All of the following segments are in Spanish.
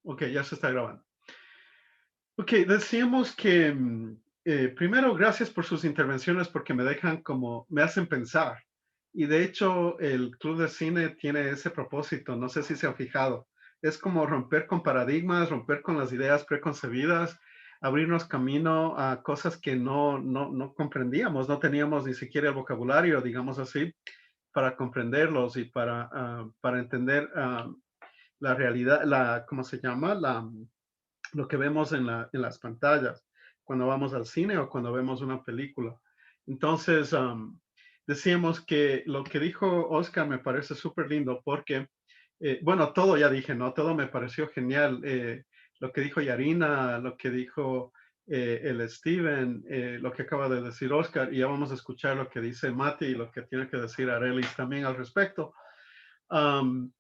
Ok, ya se está grabando. Ok, decíamos que primero, gracias por sus intervenciones porque me dejan como, me hacen pensar. Y de hecho, el Club de Cine tiene ese propósito, no sé si se han fijado. Es como romper con paradigmas, romper con las ideas preconcebidas, abrirnos camino a cosas que no comprendíamos, no teníamos ni siquiera el vocabulario, digamos así, para comprenderlos y para entender la realidad, ¿cómo se llama? Lo que vemos en las pantallas cuando vamos al cine o cuando vemos una película. Entonces, decíamos que lo que dijo Oscar me parece súper lindo porque, bueno, todo ya dije, ¿no? Todo me pareció genial. Lo que dijo Yarina, lo que dijo el Steven, lo que acaba de decir Oscar, y ya vamos a escuchar lo que dice Mati y lo que tiene que decir Arelis también al respecto. Um,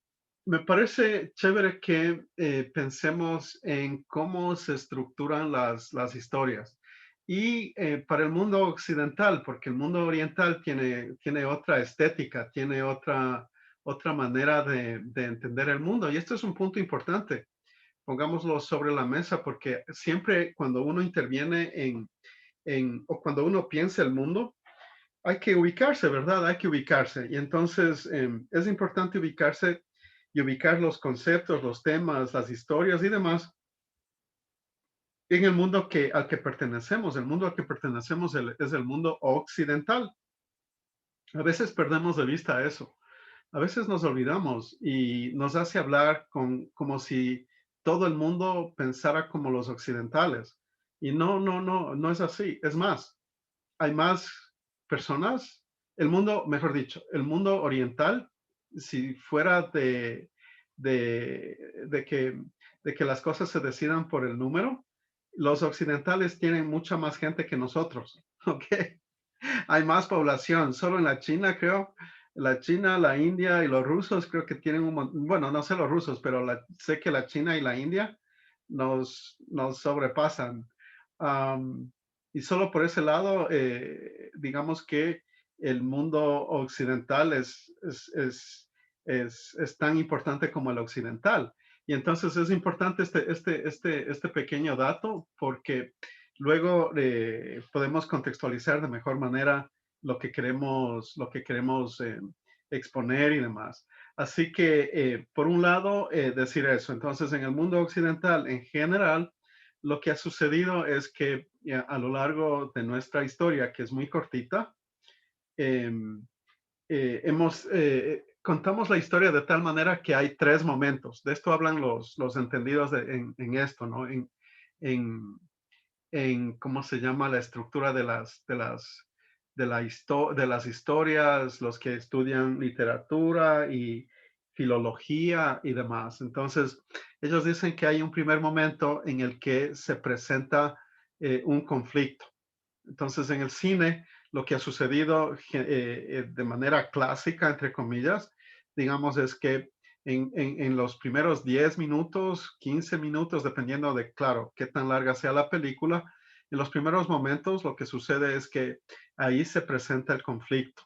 Me parece chévere que pensemos en cómo se estructuran las historias. Y para el mundo occidental, porque el mundo oriental tiene otra estética, tiene otra manera de entender el mundo. Y esto es un punto importante. Pongámoslo sobre la mesa, porque siempre cuando uno interviene o cuando uno piensa el mundo, hay que ubicarse, ¿verdad? Hay que ubicarse. Y entonces es importante ubicarse y ubicar los conceptos, los temas, las historias y demás en el mundo al que pertenecemos. El mundo al que pertenecemos es el mundo occidental. A veces perdemos de vista eso. A veces nos olvidamos y nos hace hablar como si todo el mundo pensara como los occidentales. Y no es así. Es más, hay más personas, el mundo, mejor dicho, el mundo oriental, si fuera de, de que, de que las cosas se decidan por el número, los occidentales tienen mucha más gente que nosotros, ¿ok? Hay más población, solo en la China, creo, la China, la India y los rusos creo que tienen bueno, no sé los rusos, pero sé que la China y la India nos sobrepasan. Um, y solo por ese lado, digamos que el mundo occidental es tan importante como el occidental. Y entonces es importante este pequeño dato porque luego podemos contextualizar de mejor manera lo que queremos exponer y demás. Así que, por un lado, decir eso. Entonces, en el mundo occidental, en general, lo que ha sucedido es que a lo largo de nuestra historia, que es muy cortita, eh, contamos la historia de tal manera que hay tres momentos. De esto hablan los entendidos en esto, ¿no? En, ¿cómo se llama? La estructura de las historias, los que estudian literatura y filología y demás. Entonces, ellos dicen que hay un primer momento en el que se presenta un conflicto. Entonces, en el cine, lo que ha sucedido de manera clásica, entre comillas, digamos, es que en los primeros 10 minutos, 15 minutos, dependiendo de, claro, qué tan larga sea la película, en los primeros momentos lo que sucede es que ahí se presenta el conflicto.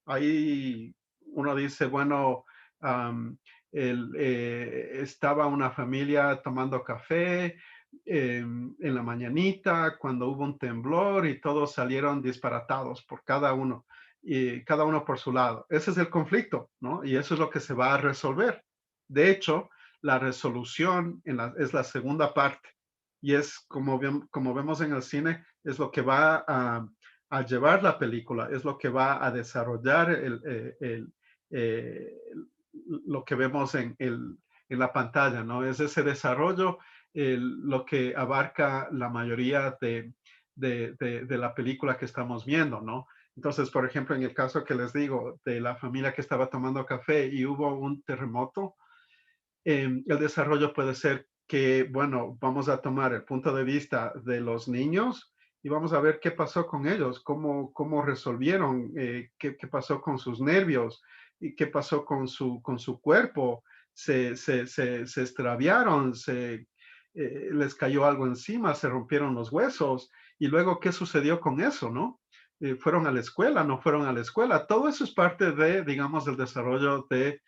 Ahí uno dice, bueno, um, estaba una familia tomando café en la mañanita cuando hubo un temblor y todos salieron disparatados por cada uno y cada uno por su lado. Ese es el conflicto, ¿no? Y eso es lo que se va a resolver. De hecho, la resolución es la segunda parte y es como vemos en el cine, es lo que va a llevar la película, es lo que va a desarrollar eh, lo que vemos en la pantalla, ¿no? Es ese desarrollo lo que abarca la mayoría de la película que estamos viendo, ¿no? Entonces, por ejemplo, en el caso que les digo de la familia que estaba tomando café y hubo un terremoto, el desarrollo puede ser que, bueno, vamos a tomar el punto de vista de los niños y vamos a ver qué pasó con ellos, cómo resolvieron, qué pasó con sus nervios y qué pasó con su cuerpo. Se extraviaron, les cayó algo encima, se rompieron los huesos y luego qué sucedió con eso, ¿no? Fueron a la escuela, no fueron a la escuela. Todo eso es parte de, digamos, del desarrollo de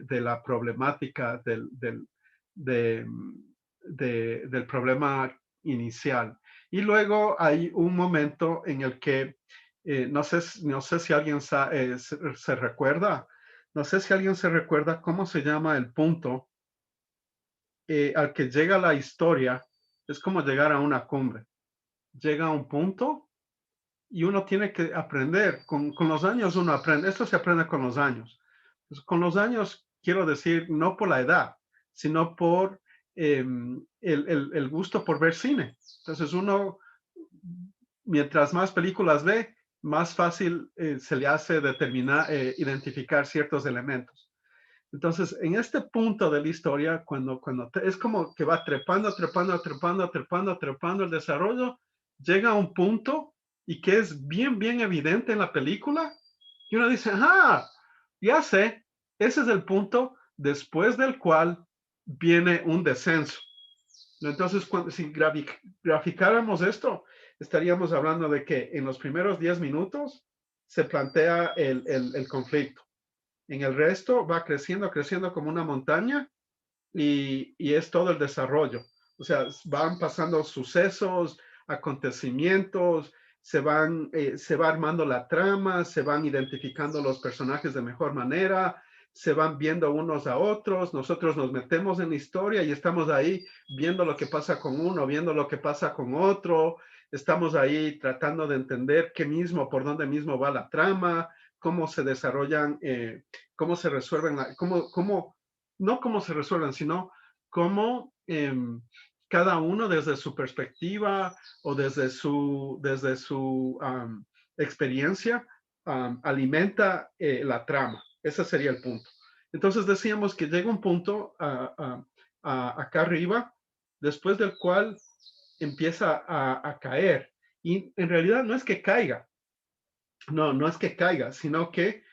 la problemática de, del problema inicial. Y luego hay un momento en el que no sé si alguien se recuerda, no sé si alguien se recuerda cómo se llama el punto al que llega la historia. Es como llegar a una cumbre. Llega a un punto y uno tiene que aprender. Con los años uno aprende. Esto se aprende con los años. Pues con los años, quiero decir, no por la edad, sino por el gusto por ver cine. Entonces uno, mientras más películas ve, más fácil se le hace determinar, identificar ciertos elementos. Entonces, en este punto de la historia, es como que va trepando, trepando, trepando, trepando, trepando el desarrollo, llega a un punto y que es bien, bien evidente en la película, y uno dice, ah, ya sé, ese es el punto después del cual viene un descenso. Entonces, si graficáramos esto, estaríamos hablando de que en los primeros 10 minutos se plantea el conflicto. En el resto va creciendo, creciendo como una montaña y es todo el desarrollo. O sea, van pasando sucesos, acontecimientos, se va armando la trama, se van identificando los personajes de mejor manera, se van viendo unos a otros, nosotros nos metemos en la historia y estamos ahí viendo lo que pasa con uno, viendo lo que pasa con otro, estamos ahí tratando de entender qué mismo, por dónde mismo va la trama, cómo se desarrollan, cómo se resuelven, no cómo se resuelven, sino cómo cada uno desde su perspectiva o desde su experiencia alimenta la trama. Ese sería el punto. Entonces decíamos que llega un punto acá arriba, después del cual empieza a caer. Y en realidad no es que caiga, no es que caiga, sino que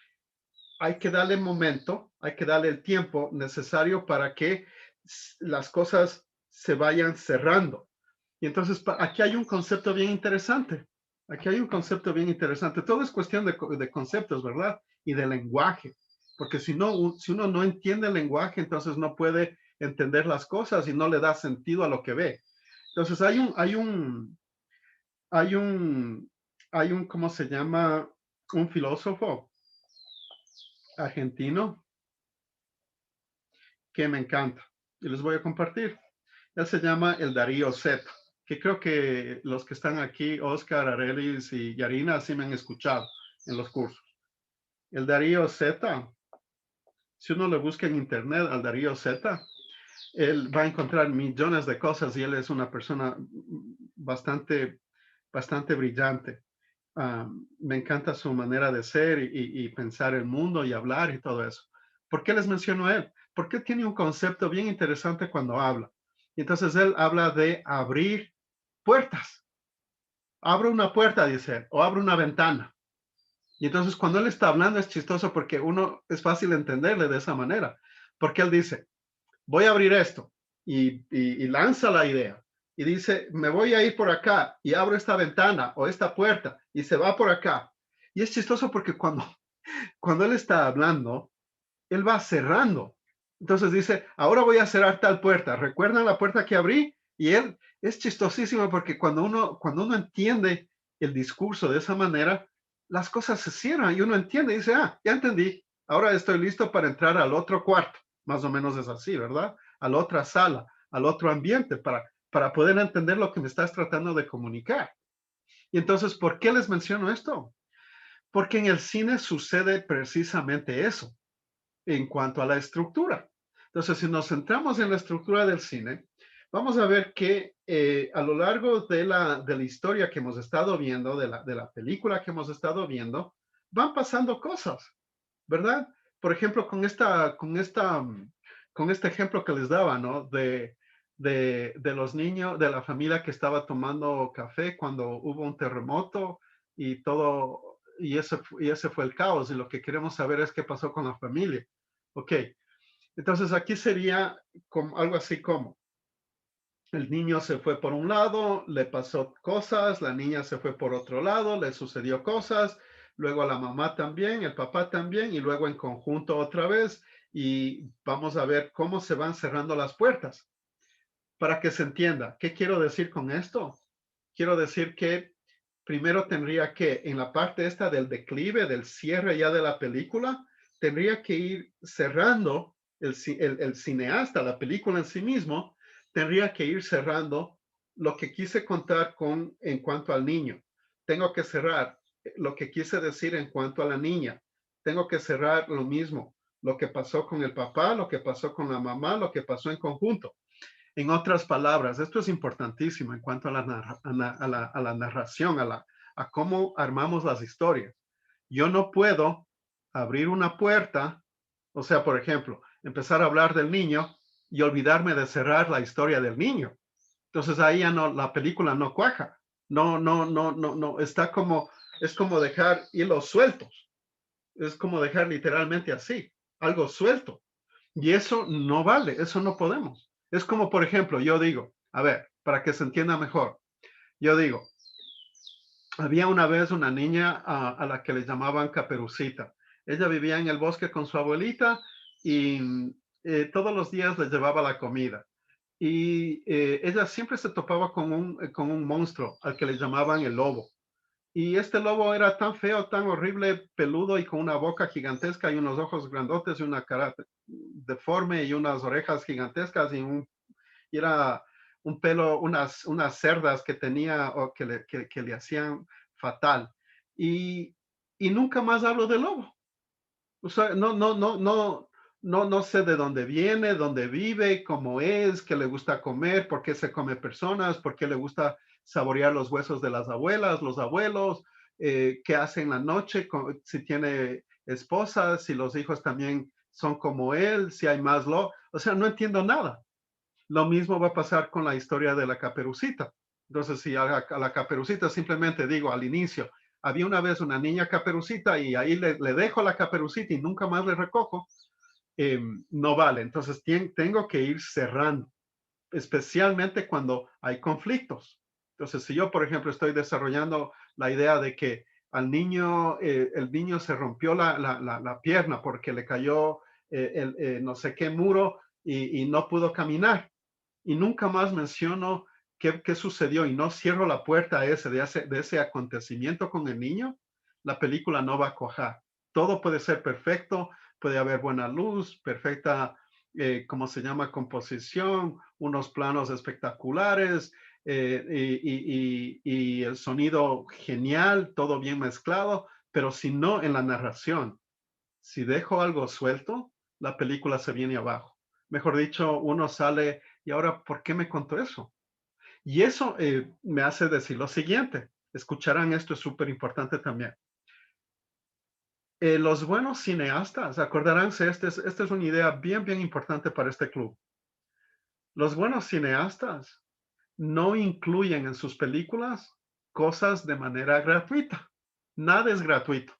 hay que darle momento, hay que darle el tiempo necesario para que las cosas se vayan cerrando. Y entonces aquí hay un concepto bien interesante. Aquí hay un concepto bien interesante. Todo es cuestión de conceptos, ¿verdad? Y de lenguaje. Porque si uno no entiende el lenguaje, entonces no puede entender las cosas y no le da sentido a lo que ve. Entonces hay un, ¿cómo se llama? Un filósofo argentino que me encanta y les voy a compartir. Él se llama el Darío Z, que creo que los que están aquí, Oscar, Arelis y Yarina, sí me han escuchado en los cursos. El Darío Z, si uno le busca en internet al Darío Z, él va a encontrar millones de cosas y él es una persona bastante, bastante brillante. Me encanta su manera de ser y pensar el mundo y hablar y todo eso. ¿Por qué les menciono a él? Porque tiene un concepto bien interesante cuando habla. Y entonces él habla de abrir puertas. Abre una puerta, dice él, o abre una ventana. Y entonces cuando él está hablando es chistoso porque uno es fácil entenderle de esa manera. Porque él dice, voy a abrir esto y lanza la idea. Y dice, me voy a ir por acá y abro esta ventana o esta puerta y se va por acá. Y es chistoso porque cuando él está hablando, él va cerrando. Entonces dice, ahora voy a cerrar tal puerta. ¿Recuerdan la puerta que abrí? Y él es chistosísimo porque cuando uno entiende el discurso de esa manera, las cosas se cierran y uno entiende y dice, ah, ya entendí. Ahora estoy listo para entrar al otro cuarto. Más o menos es así, ¿verdad? A la otra sala, al otro ambiente para poder entender lo que me estás tratando de comunicar. Y entonces, ¿por qué les menciono esto? Porque en el cine sucede precisamente eso en cuanto a la estructura. Entonces, si nos centramos en la estructura del cine, vamos a ver que a lo largo de la historia que hemos estado viendo, de la película que hemos estado viendo, van pasando cosas, ¿verdad? Por ejemplo, con este ejemplo que les daba, ¿no? De los niños, de la familia que estaba tomando café cuando hubo un terremoto y todo, y ese fue el caos. Y lo que queremos saber es qué pasó con la familia. Ok, entonces aquí sería como, algo así como el niño se fue por un lado, le pasó cosas, la niña se fue por otro lado, le sucedió cosas, luego a la mamá también, el papá también, y luego en conjunto otra vez, y vamos a ver cómo se van cerrando las puertas para que se entienda. ¿Qué quiero decir con esto? Quiero decir que primero tendría que, en la parte esta del declive, del cierre ya de la película, tendría que ir cerrando el cineasta, la película en sí mismo, tendría que ir cerrando lo que quise contar con en cuanto al niño. Tengo que cerrar lo que quise decir en cuanto a la niña. Tengo que cerrar lo mismo, lo que pasó con el papá, lo que pasó con la mamá, lo que pasó en conjunto. En otras palabras, esto es importantísimo en cuanto a la narración, a cómo armamos las historias. Yo no puedo abrir una puerta, o sea, por ejemplo, empezar a hablar del niño y olvidarme de cerrar la historia del niño. Entonces ahí ya no, la película no cuaja. No, está como, es como dejar hilos sueltos. Es como dejar literalmente así, algo suelto. Y eso no vale, eso no podemos. Es como, por ejemplo, yo digo, a ver, para que se entienda mejor, yo digo, había una vez una niña a la que le llamaban Caperucita. Ella vivía en el bosque con su abuelita y todos los días le llevaba la comida. Y ella siempre se topaba con un monstruo al que le llamaban el lobo. Y este lobo era tan feo, tan horrible, peludo y con una boca gigantesca y unos ojos grandotes y una cara deforme y unas orejas gigantescas y era un pelo, unas cerdas que tenía o que le hacían fatal. Y, y nunca más hablo del lobo. O sea, no sé de dónde viene, dónde vive, cómo es, qué le gusta comer, por qué se come personas, por qué le gusta saborear los huesos de las abuelas, los abuelos, qué hace en la noche, si tiene esposas, si los hijos también son como él, si hay más o sea, no entiendo nada. Lo mismo va a pasar con la historia de la Caperucita. Entonces, si a la Caperucita simplemente digo al inicio, había una vez una niña Caperucita y ahí le dejo la Caperucita y nunca más le recojo, no vale. Entonces, tengo que ir cerrando, especialmente cuando hay conflictos. Entonces, si yo, por ejemplo, estoy desarrollando la idea de que al niño, el niño se rompió la pierna porque le cayó no sé qué muro y no pudo caminar y nunca más menciono qué sucedió y no cierro la puerta a de ese acontecimiento con el niño, la película no va a cuajar. Todo puede ser perfecto, puede haber buena luz, perfecta, ¿cómo se llama? Composición, unos planos espectaculares y el sonido genial, todo bien mezclado, pero si no en la narración, si dejo algo suelto, la película se viene abajo. Mejor dicho, uno sale, ¿y ahora por qué me contó eso? Y eso me hace decir lo siguiente. Escucharán esto, es súper importante también. Los buenos cineastas, acordaránse, esta es una idea bien importante para este club. Los buenos cineastas no incluyen en sus películas cosas de manera gratuita. Nada es gratuito.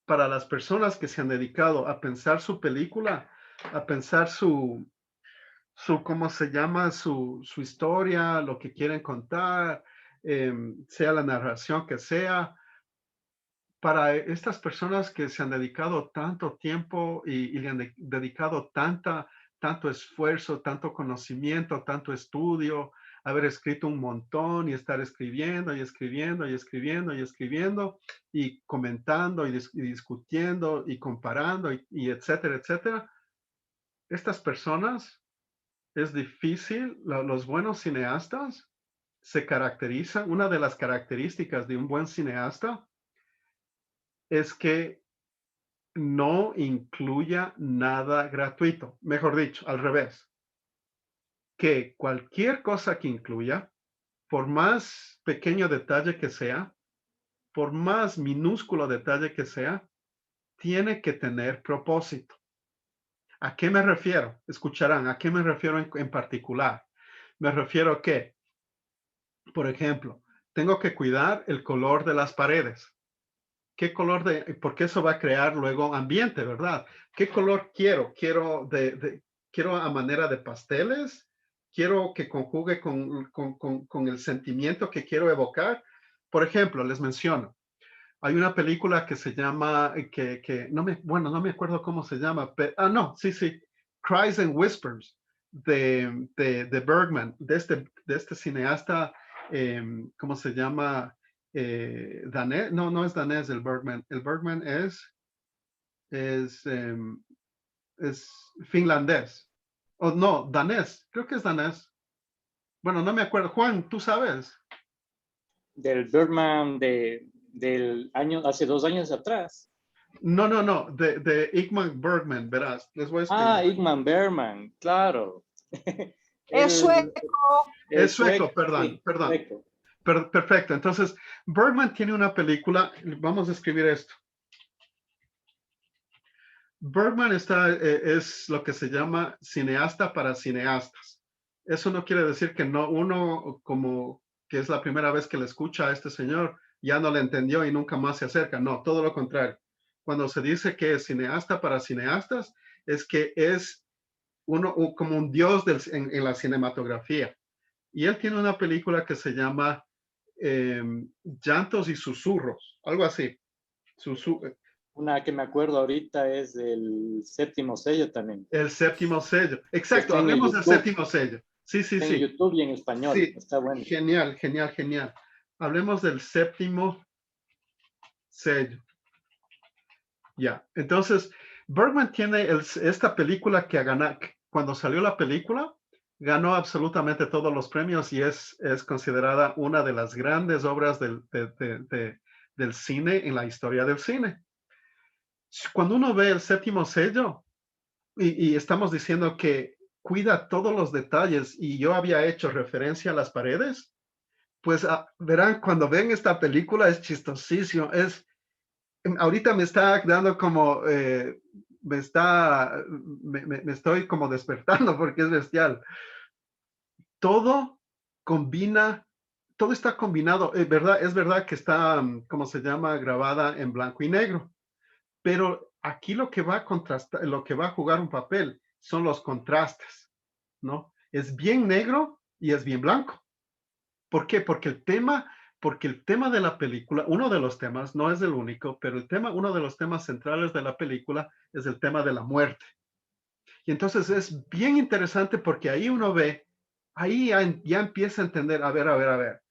Para las personas que se han dedicado a pensar su película, a pensar ¿cómo se llama? Su historia, lo que quieren contar, sea la narración que sea. Para estas personas que se han dedicado tanto tiempo y le han dedicado tanto esfuerzo, tanto conocimiento, tanto estudio, haber escrito un montón y estar escribiendo y escribiendo y escribiendo y escribiendo y comentando y discutiendo y comparando y etcétera, etcétera. Estas personas es difícil, los buenos cineastas se caracterizan, una de las características de un buen cineasta es que no incluya nada gratuito. Mejor dicho, al revés, que cualquier cosa que incluya, por más pequeño detalle que sea, por más minúsculo detalle que sea, tiene que tener propósito. ¿A qué me refiero? Escucharán, ¿a qué me refiero en particular? Me refiero a que, por ejemplo, tengo que cuidar el color de las paredes. ¿Qué color porque eso va a crear luego ambiente, ¿verdad? ¿Qué color quiero? Quiero a manera de pasteles, quiero que conjugue con el sentimiento que quiero evocar. Por ejemplo, les menciono, Hay una película que se llama, bueno, no me acuerdo cómo se llama, pero, no, sí, sí, Cries and Whispers de Bergman, de este cineasta, ¿cómo se llama? Danés, no, no es danés el Bergman es, es finlandés, o no, danés, creo que es danés. Bueno, no me acuerdo. Juan, ¿tú sabes? Del Birdman del año, hace 2 años atrás. No, no, no, de Ingmar Bergman, verás, les voy a Ah, escribir. Ingmar Bergman, claro. Es Él sueco. Es es sueco, sueco, perdón, sí, perdón. sueco. Perfecto. Entonces, Bergman tiene una película, vamos a escribir esto. Bergman es lo que se llama cineasta para cineastas. Eso no quiere decir que no uno como que es la primera vez que le escucha a este señor ya no le entendió y nunca más se acerca. No, todo lo contrario. Cuando se dice que es cineasta para cineastas, es que es uno como un dios en la cinematografía. Y él tiene una película que se llama Llantos y Susurros, algo así. Una que me acuerdo ahorita es del Séptimo Sello también. El séptimo sello. Exacto, Está en el hablemos del YouTube, séptimo sello. Sí, sí, está en sí. YouTube y en español. Sí, Está bueno. genial, genial, genial. Hablemos del séptimo sello. Ya, entonces, Bergman tiene esta película que cuando salió la película, ganó absolutamente todos los premios y es considerada una de las grandes obras del cine en la historia del cine. Cuando uno ve el séptimo sello y estamos diciendo que cuida todos los detalles y yo había hecho referencia a las paredes, pues verán, cuando ven esta película es chistosísimo, ahorita me está dando como, me estoy como despertando porque es bestial. Todo combina, todo está combinado, ¿verdad? Es verdad que está, ¿cómo se llama? Grabada en blanco y negro, pero aquí lo que va a contrastar, lo que va a jugar un papel son los contrastes, ¿no? Es bien negro y es bien blanco. ¿Por qué? Porque el tema de la película, uno de los temas, no es el único, pero uno de los temas centrales de la película es el tema de la muerte. Y entonces es bien interesante porque ahí uno ve, ahí ya empieza a entender, a ver,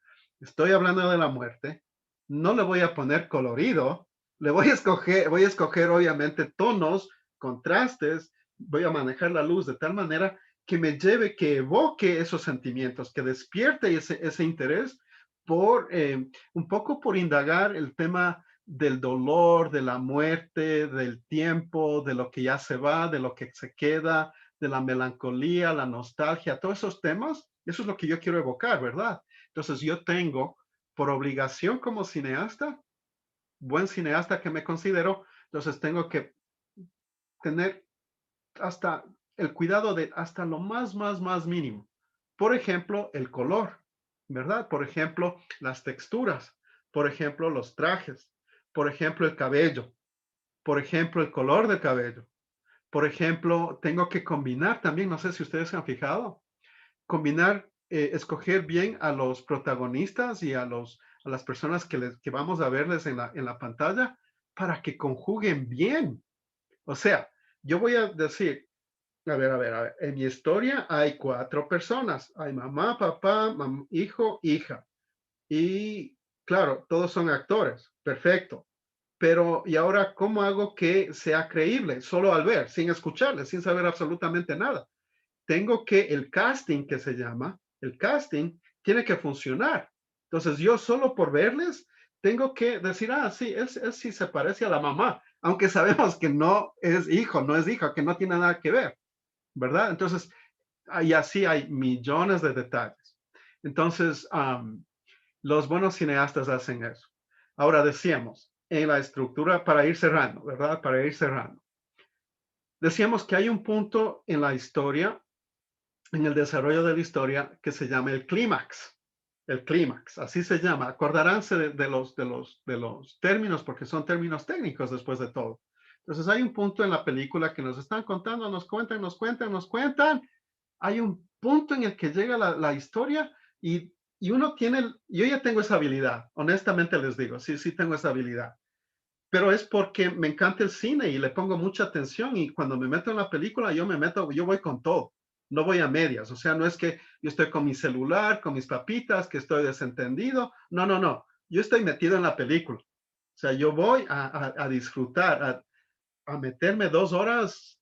estoy hablando de la muerte, no le voy a poner colorido, voy a escoger obviamente tonos, contrastes, voy a manejar la luz de tal manera que me lleve, que evoque esos sentimientos, que despierte ese interés un poco por indagar el tema del dolor, de la muerte, del tiempo, de lo que ya se va, de lo que se queda, de la melancolía, la nostalgia, todos esos temas, eso es lo que yo quiero evocar, ¿verdad? Entonces yo tengo por obligación como cineasta, buen cineasta que me considero, entonces tengo que tener hasta el cuidado de hasta lo más mínimo. Por ejemplo, el color, ¿verdad? Por ejemplo, las texturas, por ejemplo, los trajes, por ejemplo, el cabello, por ejemplo, el color del cabello. Por ejemplo, tengo que combinar también, no sé si ustedes se han fijado, combinar, escoger bien a los protagonistas y a las personas que vamos a verles en la pantalla para que conjuguen bien. O sea, yo voy a decir, a ver, en mi historia hay 4 personas, hay mamá, papá, hijo, hija. Y claro, todos son actores, perfecto. Pero, ¿y ahora cómo hago que sea creíble? Solo al ver, sin escucharles, sin saber absolutamente nada. Tengo que el casting que se llama, el casting tiene que funcionar. Entonces yo solo por verles tengo que decir, sí, él sí se parece a la mamá, aunque sabemos que no es hijo, no es hija, que no tiene nada que ver, ¿verdad? Entonces, y así hay millones de detalles. Entonces, los buenos cineastas hacen eso. Ahora decíamos, en la estructura, para ir cerrando, ¿verdad? Para ir cerrando. Decíamos que hay un punto en la historia, en el desarrollo de la historia, que se llama el clímax. El clímax, así se llama. Acordaránse de los términos, porque son términos técnicos después de todo. Entonces hay un punto en la película que nos están contando, nos cuentan. Hay un punto en el que llega la historia y uno tiene, yo ya tengo esa habilidad, honestamente les digo, sí, sí tengo esa habilidad. pero es porque me encanta el cine y le pongo mucha atención y cuando me meto en la película, yo voy con todo, no voy a medias, o sea, no es que yo estoy con mi celular, con mis papitas, que estoy desentendido, no, no, no, yo estoy metido en la película, o sea, yo voy a disfrutar, a meterme 2 horas,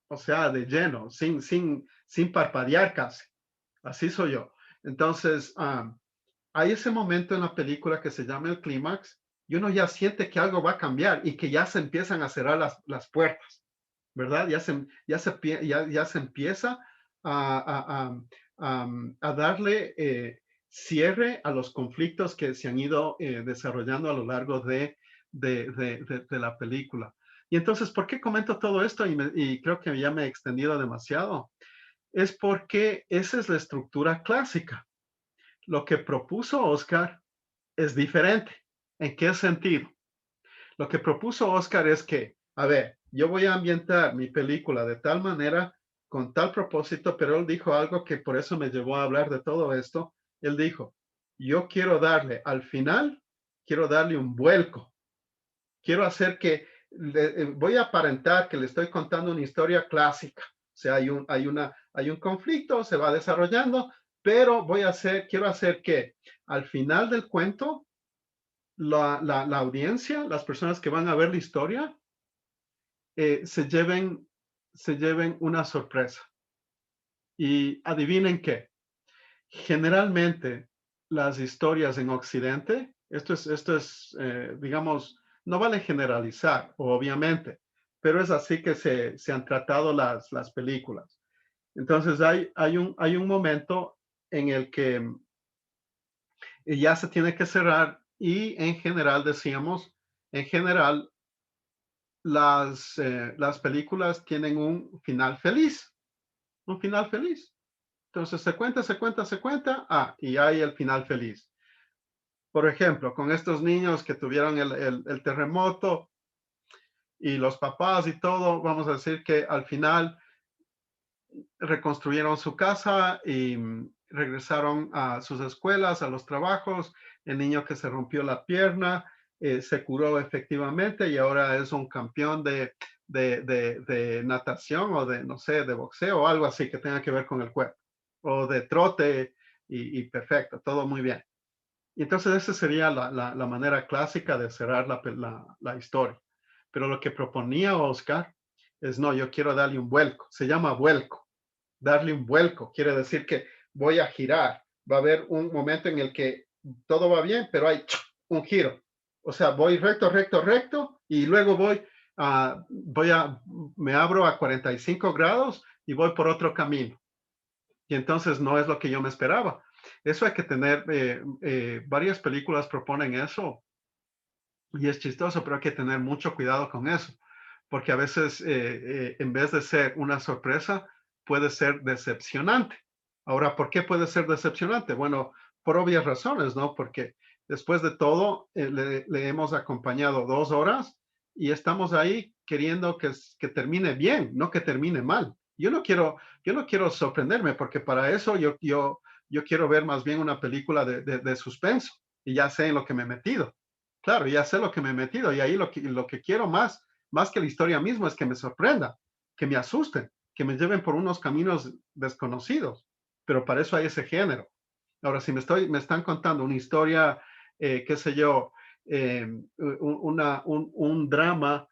o sea, de lleno, sin parpadear casi, así soy yo. Entonces, hay ese momento en la película que se llama el clímax y uno ya siente que algo va a cambiar y que ya se empiezan a cerrar las puertas, ¿verdad? Ya se empieza a, a darle cierre a los conflictos que se han ido desarrollando a lo largo de la película. Y entonces, ¿por qué comento todo esto? Y creo que ya me he extendido demasiado. Es porque esa es la estructura clásica. Lo que propuso Oscar es diferente. ¿En qué sentido? Lo que propuso Oscar es que, a ver, yo voy a ambientar mi película de tal manera, con tal propósito, pero él dijo algo que por eso me llevó a hablar de todo esto. Él dijo, yo quiero darle al final, quiero darle un vuelco. Quiero hacer que, voy a aparentar que le estoy contando una historia clásica. O sea, hay un conflicto, se va desarrollando, pero quiero hacer que al final del cuento la audiencia, las personas que van a ver la historia, eh, se, lleven, se lleven una sorpresa. Y adivinen qué, generalmente las historias en Occidente, esto es digamos, no vale generalizar, obviamente, pero es así que se han tratado las películas. Entonces hay un momento en el que ya se tiene que cerrar y en general decíamos, en general las películas tienen un final feliz. Entonces se cuenta, y hay el final feliz. Por ejemplo, con estos niños que tuvieron el terremoto y los papás y todo, vamos a decir que al final reconstruyeron su casa y regresaron a sus escuelas, a los trabajos, el niño que se rompió la pierna se curó efectivamente y ahora es un campeón de natación o de, no sé, de boxeo o algo así que tenga que ver con el cuerpo, o de trote y perfecto, todo muy bien. Y entonces esa sería la manera clásica de cerrar la historia. Pero lo que proponía Oscar es, no, yo quiero darle un vuelco, se llama vuelco, darle un vuelco, quiere decir que voy a girar, va a haber un momento en el que todo va bien, pero hay un giro. O sea, voy recto, recto, recto y luego me abro a 45 grados y voy por otro camino. Y entonces no es lo que yo me esperaba. Eso hay que tener, varias películas proponen eso y es chistoso, pero hay que tener mucho cuidado con eso, porque a veces en vez de ser una sorpresa, puede ser decepcionante. Ahora, ¿por qué puede ser decepcionante? Bueno, por obvias razones, ¿no? Porque después de todo, le hemos acompañado 2 horas y estamos ahí queriendo que termine bien, no que termine mal. Yo no quiero sorprenderme, porque para eso yo quiero ver más bien una película de suspenso y ya sé en lo que me he metido. Claro, ya sé lo que me he metido y ahí lo que quiero más que la historia misma es que me sorprenda, que me asusten, que me lleven por unos caminos desconocidos. Pero para eso hay ese género. Ahora, si me están contando una historia, qué sé yo, un drama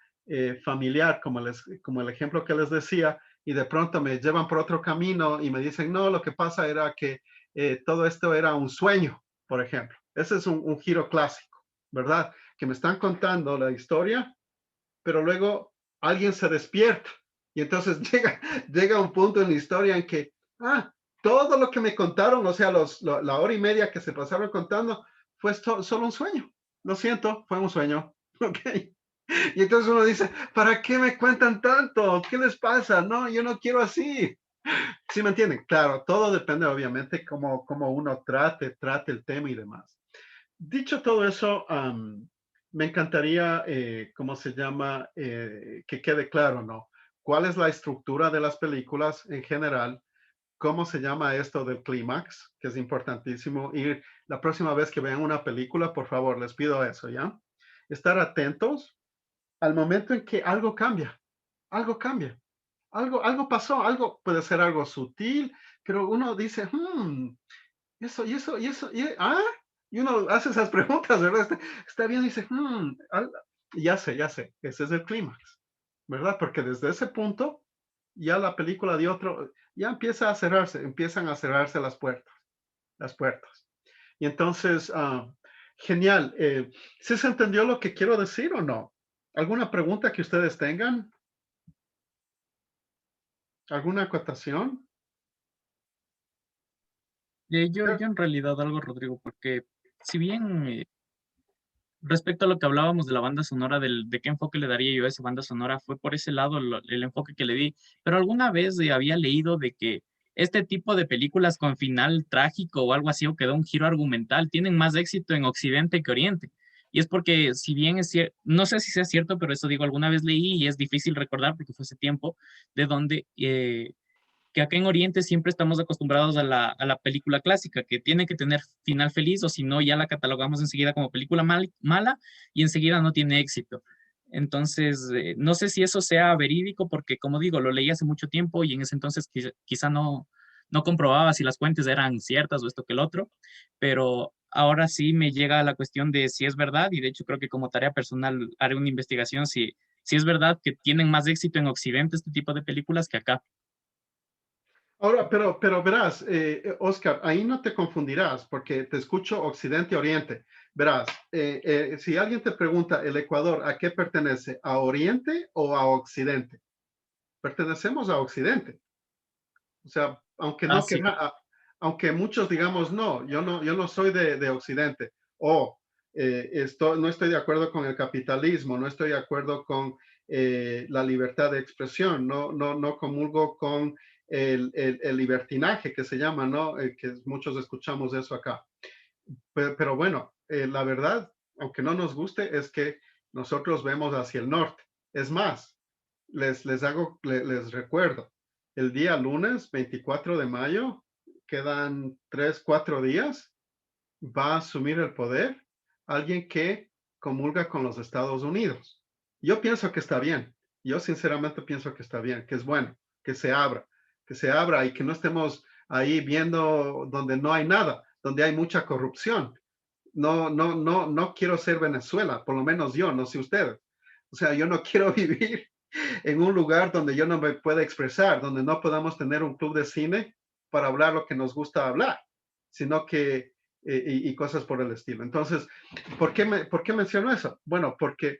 familiar, como el ejemplo que les decía, y de pronto me llevan por otro camino y me dicen, no, lo que pasa era que todo esto era un sueño, por ejemplo. Ese es un giro clásico, ¿verdad? Que me están contando la historia, pero luego alguien se despierta y entonces llega un punto en la historia en que, todo lo que me contaron, o sea, la hora y media que se pasaron contando, fue solo un sueño. Lo siento, fue un sueño. Ok. Y entonces uno dice, ¿para qué me cuentan tanto? ¿Qué les pasa? No, yo no quiero así. ¿Sí me entienden? Claro, todo depende obviamente cómo uno trate el tema y demás. Dicho todo eso, me encantaría, ¿cómo se llama? Que quede claro, ¿no? ¿Cuál es la estructura de las películas en general? ¿Cómo se llama esto del clímax? Que es importantísimo. Y la próxima vez que vean una película, por favor, les pido eso, ¿ya? estar atentos al momento en que algo cambia, algo cambia, algo pasó, algo puede ser algo sutil, pero uno dice, eso, y eso, y eso, y uno hace esas preguntas, ¿verdad? Está bien, dice, ya sé, ese es el clímax, ¿verdad? Porque desde ese punto, ya la película de otro, ya empieza a cerrarse, empiezan a cerrarse las puertas. Y entonces, genial. ¿Sí se entendió lo que quiero decir o no? ¿Alguna pregunta que ustedes tengan? ¿Alguna acotación? Yo en realidad algo, Rodrigo, porque si bien respecto a lo que hablábamos de la banda sonora, de qué enfoque le daría yo a esa banda sonora, fue por ese lado el enfoque que le di. Pero alguna vez había leído de que este tipo de películas con final trágico o algo así, o que da un giro argumental, tienen más éxito en Occidente que Oriente. Y es porque, si bien es cierto, no sé si sea cierto, pero eso digo, alguna vez leí y es difícil recordar porque fue hace tiempo, de donde que acá en Oriente siempre estamos acostumbrados a la película clásica, que tiene que tener final feliz o si no ya la catalogamos enseguida como película mala y enseguida no tiene éxito. Entonces, no sé si eso sea verídico porque, como digo, lo leí hace mucho tiempo y en ese entonces quizá no comprobaba si las fuentes eran ciertas o esto que el otro, pero ahora sí me llega la cuestión de si es verdad y de hecho creo que como tarea personal haré una investigación si es verdad que tienen más éxito en Occidente este tipo de películas que acá. Ahora, pero verás, Oscar, ahí no te confundirás porque te escucho Occidente-Oriente. Verás, si alguien te pregunta, ¿el Ecuador a qué pertenece? ¿A Oriente o a Occidente? Pertenecemos a Occidente. O sea, aunque Ah, no sí, querrá, aunque muchos digamos, no, yo no soy de Occidente, o no estoy de acuerdo con el capitalismo, no estoy de acuerdo con la libertad de expresión, no comulgo con el libertinaje que se llama, ¿no? Que muchos escuchamos eso acá. Pero bueno, la verdad, aunque no nos guste, es que nosotros vemos hacia el norte. Es más, les recuerdo, el día lunes 24 de mayo, quedan 3, 4 días, va a asumir el poder alguien que comulga con los Estados Unidos. Yo pienso que está bien. Yo sinceramente pienso que está bien, que es bueno, que se abra y que no estemos ahí viendo donde no hay nada, donde hay mucha corrupción. No quiero ser Venezuela, por lo menos yo, no sé ustedes. O sea, yo no quiero vivir en un lugar donde yo no me pueda expresar, donde no podamos tener un club de cine para hablar lo que nos gusta hablar, sino que, y cosas por el estilo. Entonces, ¿por qué menciono eso? Bueno, porque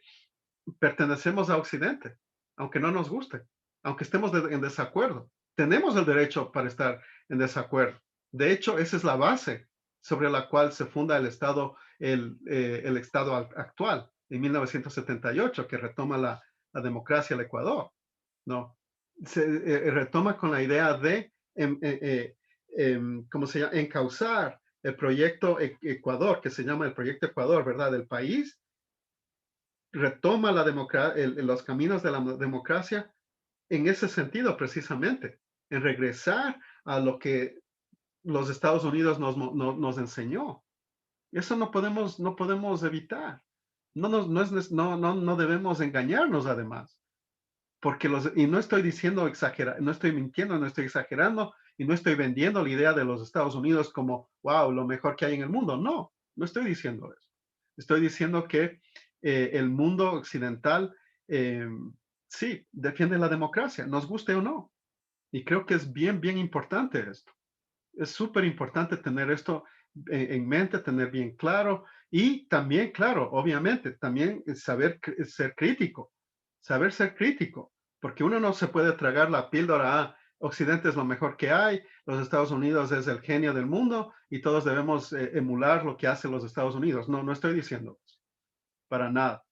pertenecemos a Occidente, aunque no nos guste, aunque estemos en desacuerdo. Tenemos el derecho para estar en desacuerdo. De hecho, esa es la base sobre la cual se funda el Estado, el Estado actual, en 1978, que retoma la democracia del Ecuador, ¿no? Se retoma con la idea de, ¿cómo se llama? Encauzar el proyecto Ecuador, que se llama el proyecto Ecuador, ¿verdad? Del país, retoma los caminos de la democracia en ese sentido precisamente, en regresar a lo que los Estados Unidos nos enseñó. Eso no podemos evitar. No debemos engañarnos además, porque y no estoy diciendo exagerar, no estoy mintiendo, no estoy exagerando y no estoy vendiendo la idea de los Estados Unidos como, wow, lo mejor que hay en el mundo. No estoy diciendo eso. Estoy diciendo que el mundo occidental eh, sí defiende la democracia, nos guste o no. Y creo que es bien importante esto. Es súper importante tener esto en mente, tener bien claro y también, claro, obviamente, también saber ser crítico, porque uno no se puede tragar la píldora, Occidente es lo mejor que hay, los Estados Unidos es el genio del mundo y todos debemos emular lo que hacen los Estados Unidos. No estoy diciendo eso, para nada.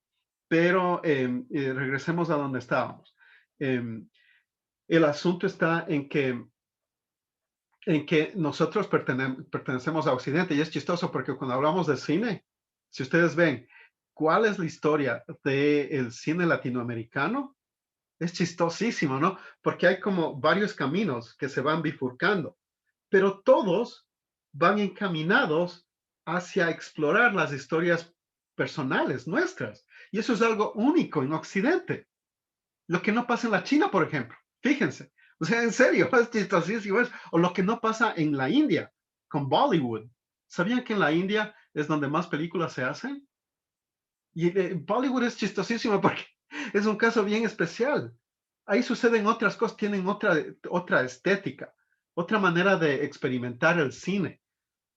Pero regresemos a donde estábamos. El asunto está en que nosotros pertenecemos a Occidente y es chistoso porque cuando hablamos de cine, si ustedes ven cuál es la historia del cine latinoamericano, es chistosísimo, ¿no? Porque hay como varios caminos que se van bifurcando, pero todos van encaminados hacia explorar las historias personales nuestras. Y eso es algo único en Occidente. Lo que no pasa en la China, por ejemplo. Fíjense. O sea, en serio, es chistosísimo. O lo que no pasa en la India con Bollywood. ¿Sabían que en la India es donde más películas se hacen? Y Bollywood es chistosísimo porque es un caso bien especial. Ahí suceden otras cosas, tienen otra estética, otra manera de experimentar el cine.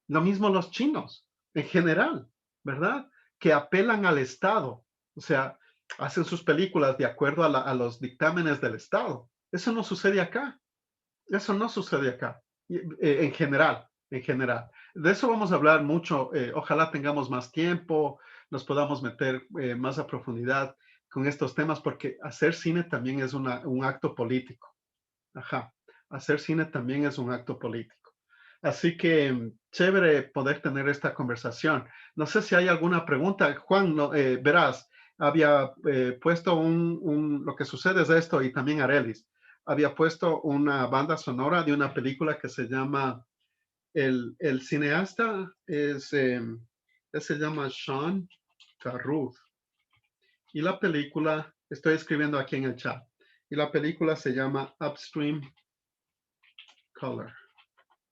Lo mismo los chinos, en general, ¿verdad? Que apelan al Estado, o sea, hacen sus películas de acuerdo a los dictámenes del Estado. Eso no sucede acá. Eso no sucede acá, en general, en general. De eso vamos a hablar mucho. Ojalá tengamos más tiempo, nos podamos meter más a profundidad con estos temas, porque hacer cine también es un acto político. Ajá, hacer cine también es un acto político. Así que chévere poder tener esta conversación. No sé si hay alguna pregunta. Juan, no, verás, había puesto lo que sucede es esto y también Arelis. Había puesto una banda sonora de una película que se llama, el cineasta él se llama Sean Carruth. Y la película, estoy escribiendo aquí en el chat, y la película se llama Upstream Color.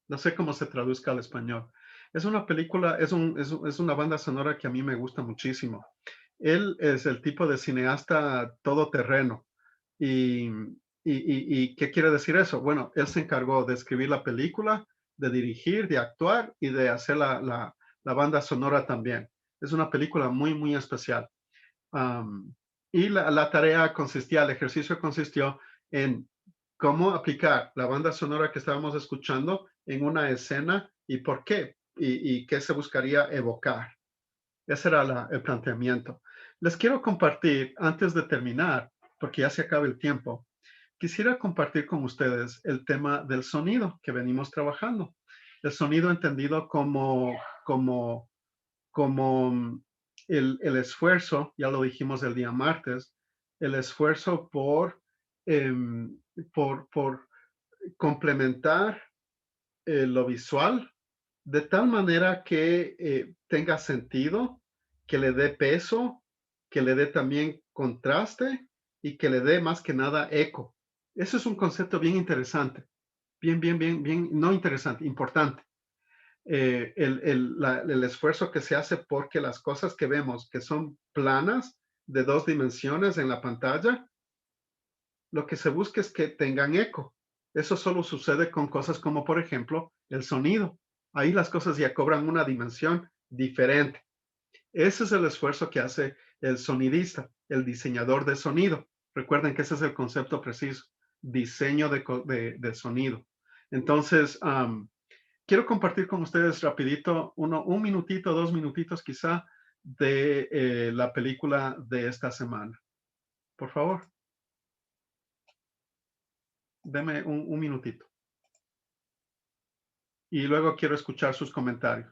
No sé cómo se traduzca al español. Es una película, es una banda sonora que a mí me gusta muchísimo. Él es el tipo de cineasta todoterreno. ¿Y, y qué quiere decir eso? Bueno, él se encargó de escribir la película, de dirigir, de actuar y de hacer la banda sonora también. Es una película muy, muy especial. Um, y la tarea consistía, el ejercicio consistió en cómo aplicar la banda sonora que estábamos escuchando en una escena y por qué, y qué se buscaría evocar. Ese era el planteamiento. Les quiero compartir, antes de terminar, porque ya se acaba el tiempo, quisiera compartir con ustedes el tema del sonido que venimos trabajando. El sonido entendido como el esfuerzo, ya lo dijimos el día martes, el esfuerzo por complementar lo visual de tal manera que tenga sentido, que le dé peso, que le dé también contraste y que le dé más que nada eco. Eso es un concepto bien interesante, bien, no interesante, importante. El esfuerzo que se hace porque las cosas que vemos que son planas de 2 dimensiones en la pantalla, lo que se busca es que tengan eco. Eso solo sucede con cosas como, por ejemplo, el sonido. Ahí las cosas ya cobran una dimensión diferente. Ese es el esfuerzo que hace el sonidista, el diseñador de sonido. Recuerden que ese es el concepto preciso, diseño de sonido. Entonces, quiero compartir con ustedes rapidito, un minutito, 2 minutitos quizá, de la película de esta semana. Por favor, deme un minutito. Y luego quiero escuchar sus comentarios.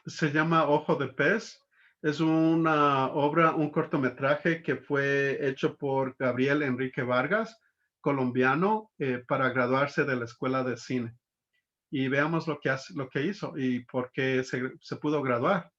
Se llama Ojo de Pez. Es una obra, un cortometraje que fue hecho por Gabriel Enrique Vargas, colombiano, para graduarse de la Escuela de Cine. Y veamos lo que hizo y por qué se pudo graduar.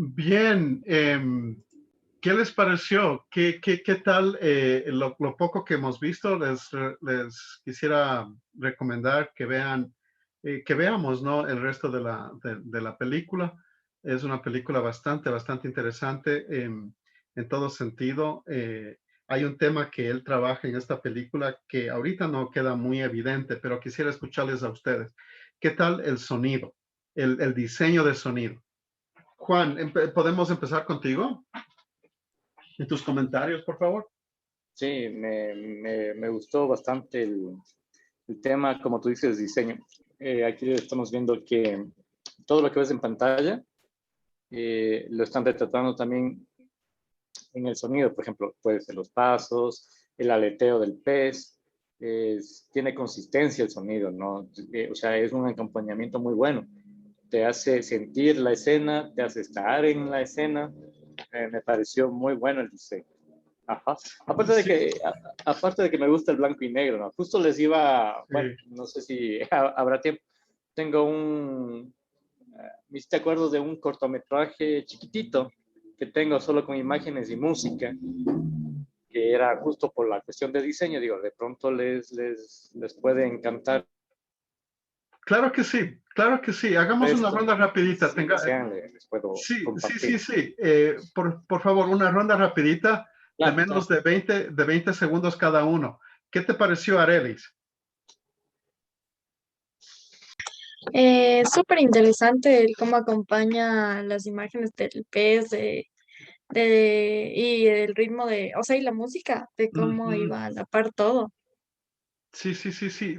Bien, ¿qué les pareció? ¿Qué tal lo poco que hemos visto? Les quisiera recomendar que vean, que veamos, ¿no? El resto de la película. Es una película bastante interesante en todo sentido. Hay un tema que él trabaja en esta película que ahorita no queda muy evidente, pero quisiera escucharles a ustedes. ¿Qué tal el sonido, el diseño de sonido? Juan, ¿podemos empezar contigo? En tus comentarios, por favor. Sí, me gustó bastante el tema, como tú dices, diseño. Aquí estamos viendo que todo lo que ves en pantalla lo están retratando también en el sonido. Por ejemplo, puede ser los pasos, el aleteo del pez. Tiene consistencia el sonido, ¿no? O sea, es un acompañamiento muy bueno. Te hace sentir la escena, te hace estar en la escena. Me pareció muy bueno el diseño. Ajá. Sí, Aparte de que me gusta el blanco y negro, ¿no? Justo les iba, bueno, sí. no sé si habrá tiempo. Tengo me hiciste acuerdo de un cortometraje chiquitito que tengo solo con imágenes y música, que era justo por la cuestión de diseño. Digo, de pronto les puede encantar Claro que sí, claro que sí. Hagamos una esto. ronda rapidita. Si desean, les puedo Sí, sí, sí, compartir. sí. Por favor, una ronda rapidita de Claro, menos claro. de 20 segundos cada uno. ¿Qué te pareció, Arelis? Súper interesante el cómo acompaña las imágenes del pez y el ritmo de, o sea, y la música, de cómo Ujú. iba a la par todo. Sí, sí, sí, sí.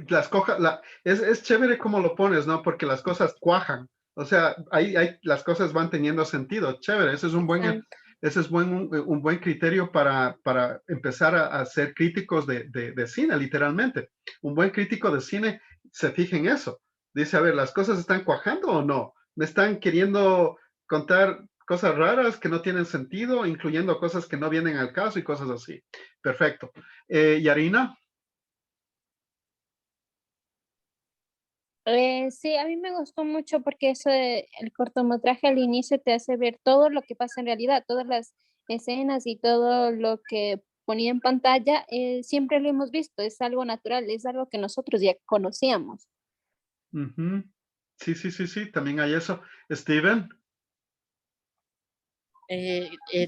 Es chévere cómo lo pones, ¿no? Porque las cosas cuajan. O sea, las cosas van teniendo sentido. Chévere. Exacto. Ese es un buen criterio para empezar a ser críticos de cine, literalmente. Un buen crítico de cine se fija en eso. Dice, a ver, ¿las cosas están cuajando o no? ¿Me están queriendo contar cosas raras que no tienen sentido, incluyendo cosas que no vienen al caso y cosas así? Perfecto. Yarina. Sí, a mí me gustó mucho porque el cortometraje al inicio te hace ver todo lo que pasa en realidad, todas las escenas y todo lo que ponía en pantalla, siempre lo hemos visto, es algo natural, es algo que nosotros ya conocíamos. Ujú. Sí, sí, sí, sí, también hay eso. Steven.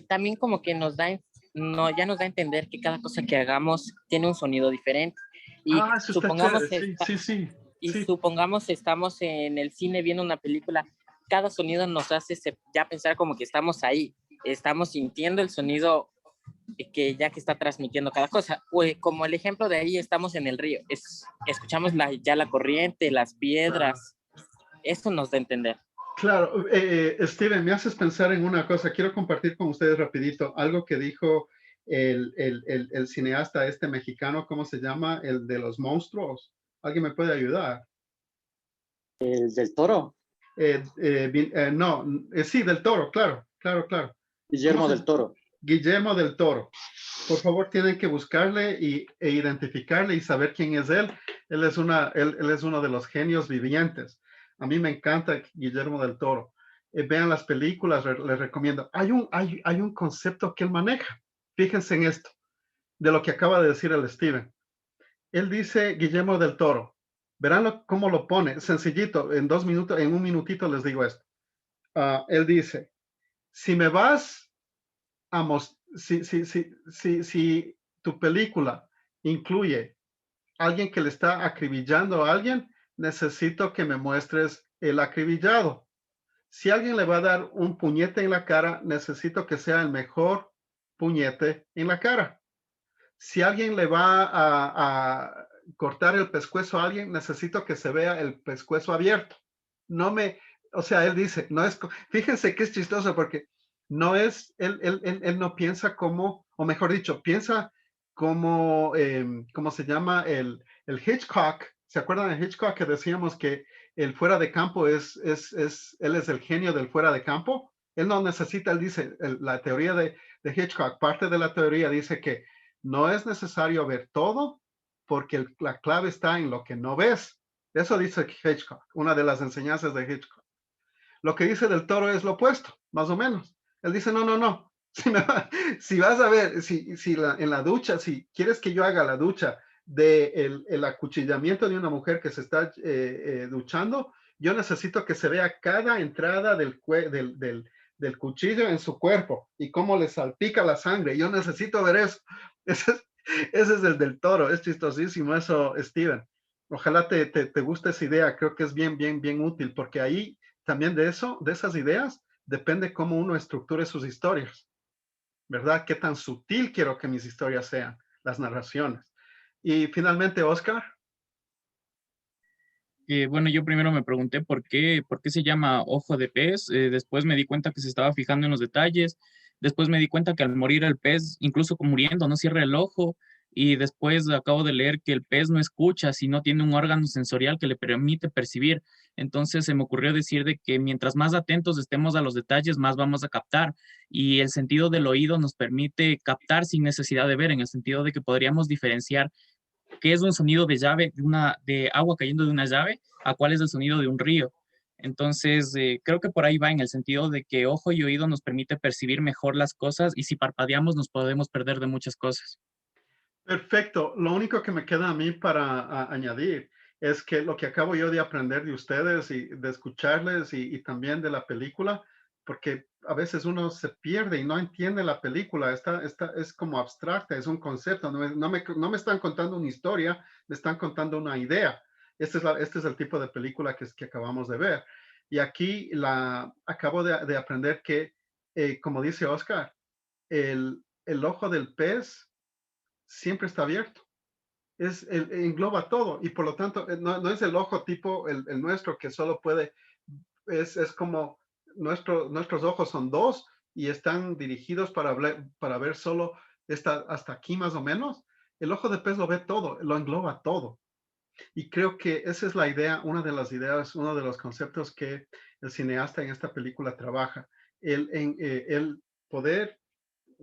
También como que no, ya nos da a entender que cada cosa que hagamos tiene un sonido diferente. Y Ah, eso está supongamos, chévere. Sí, sí, sí, y sí. supongamos estamos en el cine viendo una película, cada sonido nos hace ya pensar como que estamos ahí, estamos sintiendo el sonido que está transmitiendo cada cosa. Pues, como el ejemplo de ahí, estamos en el río, escuchamos ya la corriente, las Claro. piedras, eso nos da a entender. Claro, Steven, me haces pensar en una cosa. Quiero compartir con ustedes rapidito algo que dijo el cineasta este mexicano, ¿cómo se llama? El de los monstruos. ¿Alguien me puede ayudar? El del Toro, No, sí, del Toro, claro, claro, claro. ¿Cómo Guillermo se del Toro. Guillermo del Toro. Por favor, tienen que buscarle e identificarle y saber quién es él. Él es uno de los genios vivientes. A mí me encanta Guillermo del Toro. Vean las películas, les recomiendo. Hay un concepto que él maneja. Fíjense en esto, de lo que acaba de decir el Steven. Él dice Guillermo del Toro. Verán cómo lo pone, sencillito, en 2 minutos, en un minutito les digo esto. Él dice, si me vas si tu película incluye alguien que le está acribillando a alguien, necesito que me muestres el acribillado. Si alguien le va a dar un puñete en la cara, necesito que sea el mejor puñete en la cara. Si alguien le va a cortar el pescuezo a alguien, necesito que se vea el pescuezo abierto. No me, o sea, él dice, no es, fíjense que es chistoso porque no es, él no piensa como, o mejor dicho, piensa como, ¿cómo se llama? El Hitchcock. ¿Se acuerdan de Hitchcock que decíamos que el fuera de campo él es el genio del fuera de campo? Él no necesita, él dice, la teoría de Hitchcock, parte de la teoría dice que no es necesario ver todo porque la clave está en lo que no ves. Eso dice Hitchcock, una de las enseñanzas de Hitchcock. Lo que dice del Toro es lo opuesto. más o menos. Él dice, no, no, no. Si vas a ver, en la ducha, si quieres que yo haga la ducha de el acuchillamiento de una mujer que se está duchando, yo necesito que se vea cada entrada del cuchillo en su cuerpo y cómo le salpica la sangre. Yo necesito ver eso. Ese es el del Toro. Es chistosísimo eso, Steven. Ojalá te guste esa idea. Creo que es bien, bien, bien útil, porque ahí también de esas ideas, depende cómo uno estructure sus historias, ¿verdad? Qué tan sutil quiero que mis historias sean, las narraciones. Y finalmente, Oscar. Bueno, yo primero me pregunté por qué se llama ojo de pez. Después me di cuenta que se estaba fijando en los detalles. Después me di cuenta que al morir el pez, incluso muriendo, no cierra el ojo. Y después acabo de leer que el pez no escucha, sino tiene un órgano sensorial que le permite percibir. Entonces se me ocurrió decir de que mientras más atentos estemos a los detalles, más vamos a captar. Y el sentido del oído nos permite captar sin necesidad de ver, en el sentido de que podríamos diferenciar qué es un sonido de llave, de agua cayendo de una llave, a cuál es el sonido de un río. Entonces, creo que por ahí va en el sentido de que ojo y oído nos permite percibir mejor las cosas y si parpadeamos nos podemos perder de muchas cosas. Perfecto. Lo único que me queda a mí para añadir es que lo que acabo yo de aprender de ustedes y de escucharles y también de la película, porque a veces uno se pierde y no entiende la película, es como abstracta, es un concepto, no me están contando una historia, me están contando una idea. Este es el tipo de película que acabamos de ver. Y aquí acabo de aprender que, como dice Oscar, el ojo del pez siempre está abierto. Engloba todo y por lo tanto no es el ojo tipo el nuestro que solo puede, es como nuestros ojos son dos y están dirigidos para ver solo hasta aquí más o menos. El ojo de pez lo ve todo, lo engloba todo. Y creo que esa es la idea, una de las ideas, uno de los conceptos que el cineasta en esta película trabaja. El poder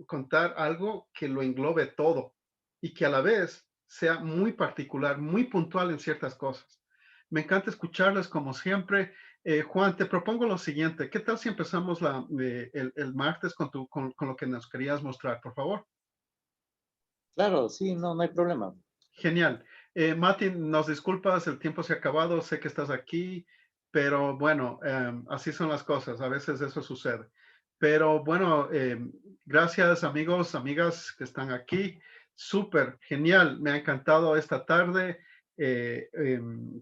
contar algo que lo englobe todo y que a la vez sea muy particular, muy puntual en ciertas cosas. Me encanta escucharles como siempre. Juan, te propongo lo siguiente. ¿Qué tal si empezamos el martes con lo que nos querías mostrar, por favor? Claro, sí, no hay problema. Genial. Mati, nos disculpas, el tiempo se ha acabado, sé que estás aquí, pero bueno, así son las cosas, a veces eso sucede. Pero bueno, gracias amigos, amigas que están aquí. Súper, genial, me ha encantado esta tarde.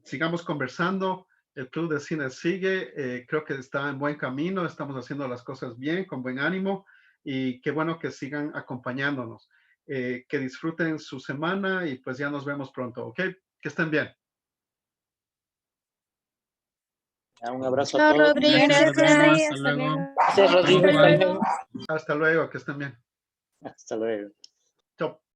Sigamos conversando. El Club de Cine sigue, creo que está en buen camino, estamos haciendo las cosas bien, con buen ánimo y qué bueno que sigan acompañándonos. Que disfruten su semana y pues ya nos vemos pronto, ¿ok? Que estén bien. Un abrazo a Chao, todos. Rodrigo, Gracias, gracias. Rodrigo, Hasta hasta luego. Gracias, Rodrigo. Igual. Hasta luego. Hasta luego, que estén bien. Hasta luego. Chao.